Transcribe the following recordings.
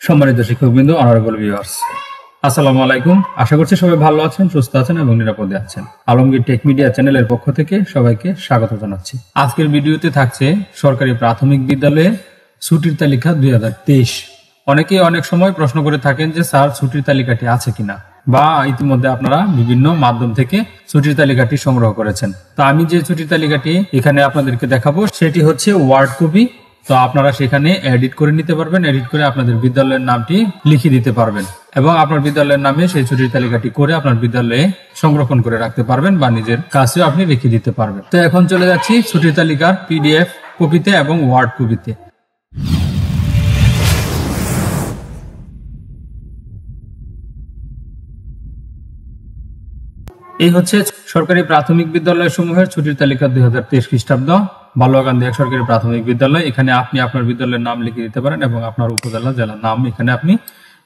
সম্মানিত শিক্ষকবৃন্দ, honourable viewers, আসসালামু আলাইকুম। আশা করছি সবাই ভালো আছেন, সুস্থ আছেন এবং নিরাপদে আছেন। আলমগীর টেক মিডিয়া চ্যানেলের পক্ষ থেকে সবাইকে স্বাগত জানাচ্ছি। আজকের ভিডিওতে থাকছে সরকারি প্রাথমিক বিদ্যালয়ে ছুটির তালিকা 2023। অনেকেই অনেক সময় প্রশ্ন করে থাকেন যে স্যার, ছুটির তালিকাটি আছে কিনা, বা ইতিমধ্যে আপনারা বিভিন্ন মাধ্যম থেকে ছুটির তালিকাটি সংগ্রহ করেছেন। তো আমি যে ছুটির তালিকাটি এখানে আপনাদেরকে দেখাবো সেটি হচ্ছে ওয়ার্ড কপি। তো আপনারা সেখানে এডিট করে নিতে পারবেন, এডিট করে আপনাদের বিদ্যালয়ের নামটি লিখে দিতে পারবেন এবং আপনার বিদ্যালয়ের নামে সেই ছুটির তালিকাটি করে আপনার বিদ্যালয়ে সংরক্ষণ করে রাখতে পারবেন বা নিজের কাছেও আপনি রেখে দিতে পারবেন। তো এখন চলে যাচ্ছি ছুটির তালিকার পিডিএফ কপিতে এবং ওয়ার্ড কপিতে। এই হচ্ছে সরকারি প্রাথমিক বিদ্যালয় সমূহের ছুটির তালিকা 2023 খ্রিস্টাব্দ। বালুয়াকান্দি এক সরকারি প্রাথমিক বিদ্যালয়। এখানে আপনি আপনার বিদ্যালয়ের নাম লিখে দিতে পারেন এবং আপনার উপজেলা জেলার নাম এখানে আপনি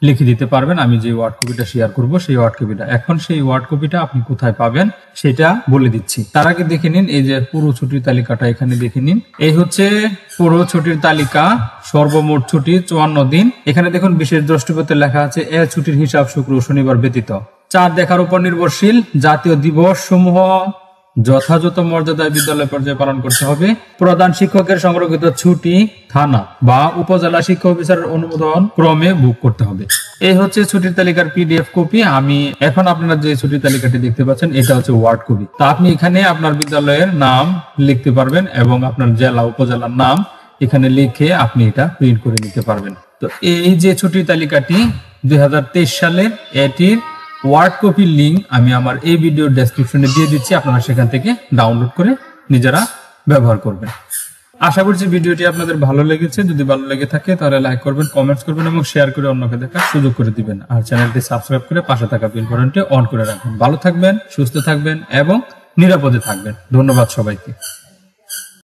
লিখে দিতে পারবেন। আমি যে ওয়ার্ড কপিটা শেয়ার করব সেই ওয়ার্ড কপিটা, এখন সেই ওয়ার্ড কপিটা আপনি কোথায় পাবেন সেটা বলে দিচ্ছি। তার আগে দেখে নিন এই যে পুরো ছুটির তালিকাটা এখানে দেখে নিন। এই হচ্ছে পুরো ছুটির তালিকা, সর্বমোট ছুটি 54 দিন। এখানে দেখুন বিশেষ দ্রষ্টব্যতে লেখা আছে এ ছুটির হিসাব শুক্র ও শনিবার ব্যতীত। চাঁদ দেখার উপর নির্ভরশীল। জাতীয় দিবস সমূহ যথাযথ মর্যাদায় বিদ্যালয় পর্যায়ে পালন করতে হবে। প্রধান শিক্ষকের সংরক্ষিত ছুটি থানা বা উপজেলা শিক্ষা অফিসারের অনুমোদন ক্রমে বুক করতে হবে। এই হচ্ছে ছুটির তালিকার পিডিএফ কপি। আমি এখন আপনারা যে ছুটির তালিকাটি দেখতে পাচ্ছেন এটা হচ্ছে ওয়ার্ড কপি। তা আপনি এখানে আপনার বিদ্যালয়ের নাম লিখতে পারবেন এবং আপনার জেলা উপজেলার নাম এখানে লিখে আপনি এটা প্রিন্ট করে নিতে পারবেন। তো এই যে ছুটির তালিকাটি 2023 সালের, এটির ওয়ার্ড কপির লিঙ্ক আমি আমার এই ভিডিওর ডেসক্রিপশনে দিয়ে দিচ্ছি। আপনারা সেখান থেকে ডাউনলোড করে নিজেরা ব্যবহার করবেন। আশা করছি ভিডিওটি আপনাদের ভালো লেগেছে। যদি ভালো লেগে থাকে তাহলে লাইক করবেন, কমেন্টস করবেন এবং শেয়ার করে অন্যকে দেখার সুযোগ করে দিবেন। আর চ্যানেলটি সাবস্ক্রাইব করে পাশে থাকা বেল বাটনটি অন করে রাখবেন। ভালো থাকবেন, সুস্থ থাকবেন এবং নিরাপদে থাকবেন। ধন্যবাদ সবাইকে।